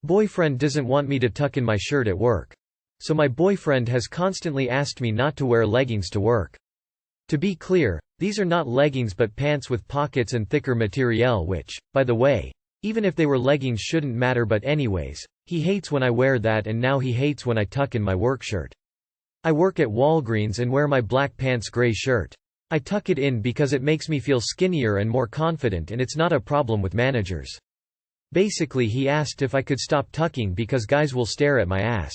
Boyfriend doesn't want me to tuck in my shirt at work. So my boyfriend has constantly asked me not to wear leggings to work. To be clear, these are not leggings but pants with pockets and thicker material which, by the way, even if they were leggings shouldn't matter but anyways, he hates when I wear that and now he hates when I tuck in my work shirt. I work at Walgreens and wear my black pants gray shirt. I tuck it in because it makes me feel skinnier and more confident and it's not a problem with managers. Basically he asked if I could stop tucking because guys will stare at my ass.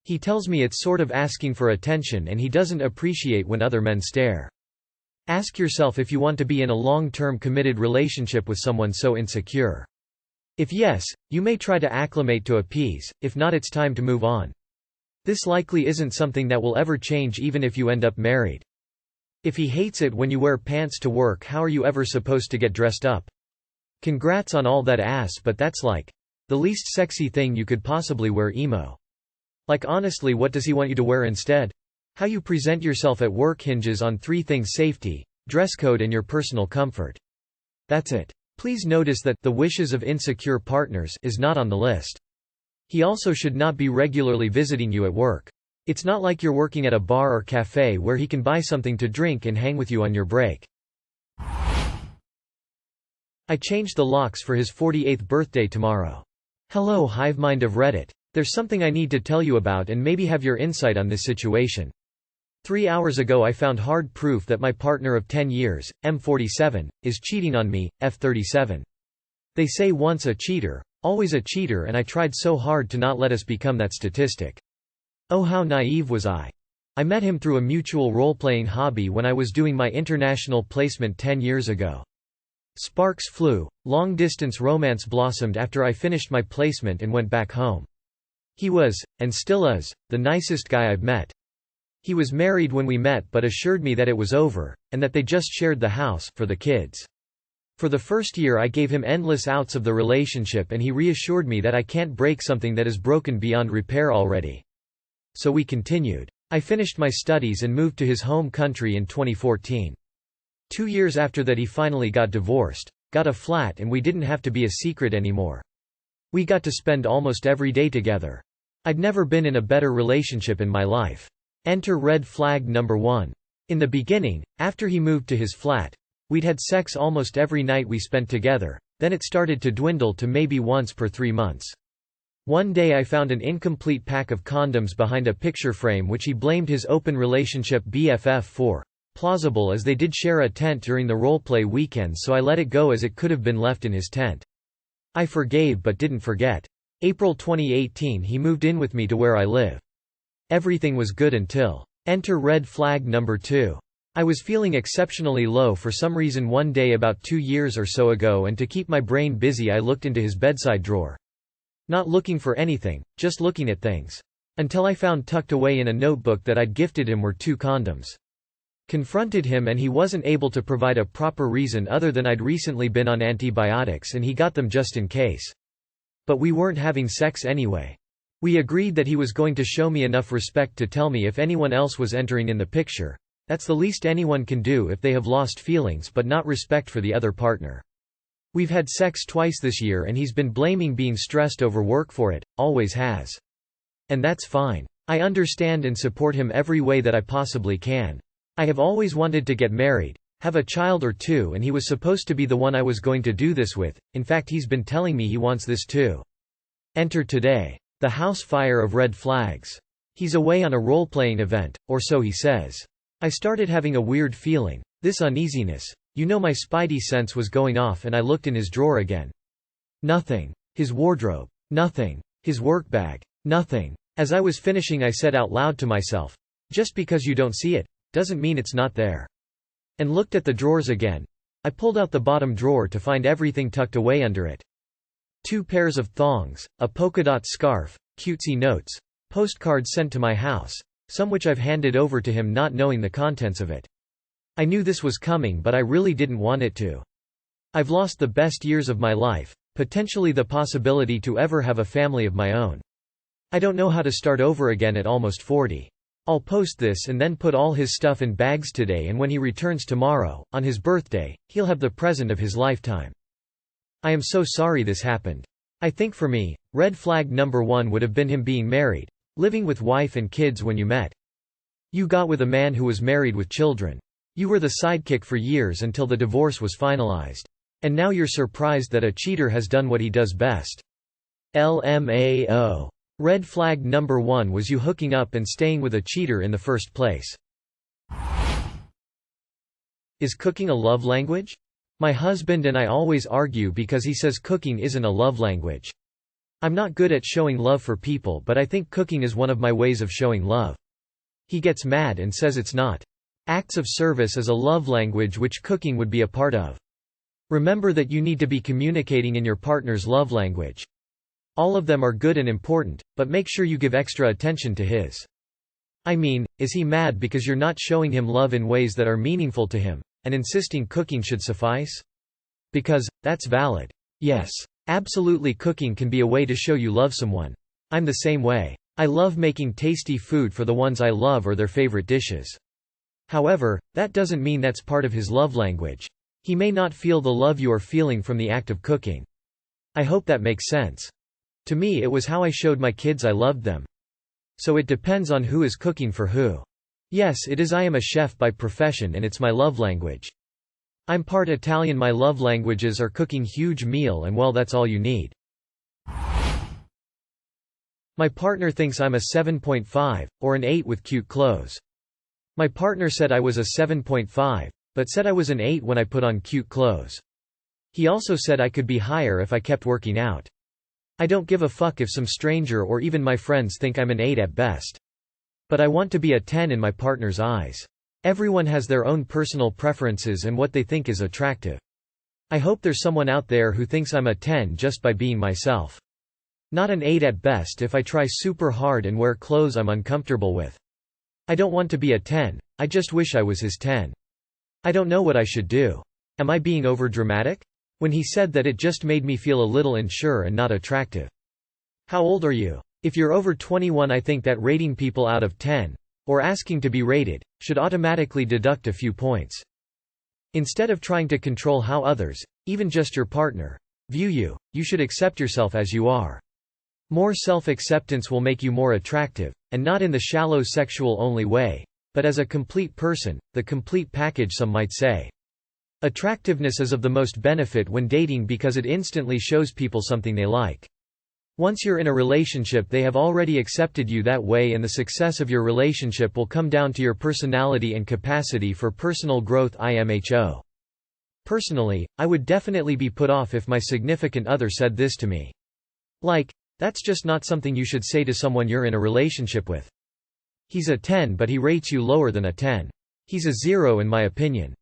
He tells me it's sort of asking for attention and he doesn't appreciate when other men stare. Ask yourself if you want to be in a long-term committed relationship with someone so insecure. If yes, you may try to acclimate to appease, if not it's time to move on. This likely isn't something that will ever change even if you end up married. If he hates it when you wear pants to work, how are you ever supposed to get dressed up? Congrats on all that ass, but that's like the least sexy thing you could possibly wear. Emo. Like honestly, what does he want you to wear instead? How you present yourself at work hinges on three things: safety, dress code and your personal comfort. That's it. Please notice that the wishes of insecure partners is not on the list. He also should not be regularly visiting you at work. It's not like you're working at a bar or cafe where he can buy something to drink and hang with you on your break. I changed the locks for his 48th birthday tomorrow. Hello Hivemind of Reddit. There's something I need to tell you about and maybe have your insight on this situation. 3 hours ago I found hard proof that my partner of 10 years, M47, is cheating on me, F37. They say once a cheater, always a cheater, and I tried so hard to not let us become that statistic. Oh, how naive was I. I met him through a mutual role-playing hobby when I was doing my international placement 10 years ago. Sparks flew, long-distance romance blossomed after I finished my placement and went back home. He was, and still is, the nicest guy I've met. He was married when we met but assured me that it was over, and that they just shared the house, for the kids. For the first year I gave him endless outs of the relationship and he reassured me that I can't break something that is broken beyond repair already. So we continued. I finished my studies and moved to his home country in 2014. 2 years after that he finally got divorced, got a flat, and we didn't have to be a secret anymore. We got to spend almost every day together. I'd never been in a better relationship in my life. Enter red flag number 1. In the beginning, after he moved to his flat, we'd had sex almost every night we spent together, then it started to dwindle to maybe once per 3 months. One day I found an incomplete pack of condoms behind a picture frame which he blamed his open relationship BFF for. Plausible as they did share a tent during the roleplay weekends, so I let it go as it could have been left in his tent. I forgave but didn't forget. April 2018 he moved in with me to where I live. Everything was good until. Enter red flag number 2. I was feeling exceptionally low for some reason one day about 2 years or so ago, and to keep my brain busy I looked into his bedside drawer. Not looking for anything, just looking at things. Until I found tucked away in a notebook that I'd gifted him were 2 condoms. Confronted him and he wasn't able to provide a proper reason other than I'd recently been on antibiotics and he got them just in case. But we weren't having sex anyway. We agreed that he was going to show me enough respect to tell me if anyone else was entering in the picture. That's the least anyone can do if they have lost feelings but not respect for the other partner. We've had sex twice this year and he's been blaming being stressed over work for it, always has. And that's fine. I understand and support him every way that I possibly can. I have always wanted to get married, have a child or 2, and he was supposed to be the one I was going to do this with. In fact, he's been telling me he wants this too. Enter today. The house fire of red flags. He's away on a role-playing event, or so he says. I started having a weird feeling. This uneasiness. You know, my spidey sense was going off and I looked in his drawer again. Nothing. His wardrobe. Nothing. His work bag. Nothing. As I was finishing I said out loud to myself, just because you don't see it, doesn't mean it's not there. And looked at the drawers again. I pulled out the bottom drawer to find everything tucked away under it. 2 pairs of thongs, a polka dot scarf, cutesy notes, postcards sent to my house, some which I've handed over to him not knowing the contents of it. I knew this was coming but I really didn't want it to. I've lost the best years of my life, potentially the possibility to ever have a family of my own. I don't know how to start over again at almost 40. I'll post this and then put all his stuff in bags today, and when he returns tomorrow, on his birthday, he'll have the present of his lifetime. I am so sorry this happened. I think for me, red flag number 1 would have been him being married, living with wife and kids when you met. You got with a man who was married with children. You were the sidekick for years until the divorce was finalized. And now you're surprised that a cheater has done what he does best. LMAO. Red flag number 1 was you hooking up and staying with a cheater in the first place. Is cooking a love language? My husband and I always argue because he says cooking isn't a love language. I'm not good at showing love for people, but I think cooking is one of my ways of showing love. He gets mad and says it's not. Acts of service is a love language which cooking would be a part of. Remember that you need to be communicating in your partner's love language. All of them are good and important, but make sure you give extra attention to his. I mean, is he mad because you're not showing him love in ways that are meaningful to him, and insisting cooking should suffice? Because, that's valid. Yes. Absolutely, cooking can be a way to show you love someone. I'm the same way. I love making tasty food for the ones I love or their favorite dishes. However, that doesn't mean that's part of his love language. He may not feel the love you are feeling from the act of cooking. I hope that makes sense. To me, it was how I showed my kids I loved them. So it depends on who is cooking for who. Yes, it is. I am a chef by profession and it's my love language. I'm part Italian. My love languages are cooking huge meal and well, that's all you need. My partner thinks I'm a 7.5, or an 8 with cute clothes. My partner said I was a 7.5, but said I was an 8 when I put on cute clothes. He also said I could be higher if I kept working out. I don't give a fuck if some stranger or even my friends think I'm an 8 at best. But I want to be a 10 in my partner's eyes. Everyone has their own personal preferences and what they think is attractive. I hope there's someone out there who thinks I'm a 10 just by being myself. Not an 8 at best if I try super hard and wear clothes I'm uncomfortable with. I don't want to be a 10, I just wish I was his 10. I don't know what I should do. Am I being overdramatic? When he said that, it just made me feel a little unsure and not attractive. How old are you? If you're over 21, I think that rating people out of 10, or asking to be rated, should automatically deduct a few points. Instead of trying to control how others, even just your partner, view you, you should accept yourself as you are. More self-acceptance will make you more attractive, and not in the shallow sexual-only way, but as a complete person, the complete package some might say. Attractiveness is of the most benefit when dating because it instantly shows people something they like. Once you're in a relationship, they have already accepted you that way, and the success of your relationship will come down to your personality and capacity for personal growth. IMHO. Personally, I would definitely be put off if my significant other said this to me. Like, that's just not something you should say to someone you're in a relationship with. He's a 10 but he rates you lower than a 10. He's a 0 in my opinion.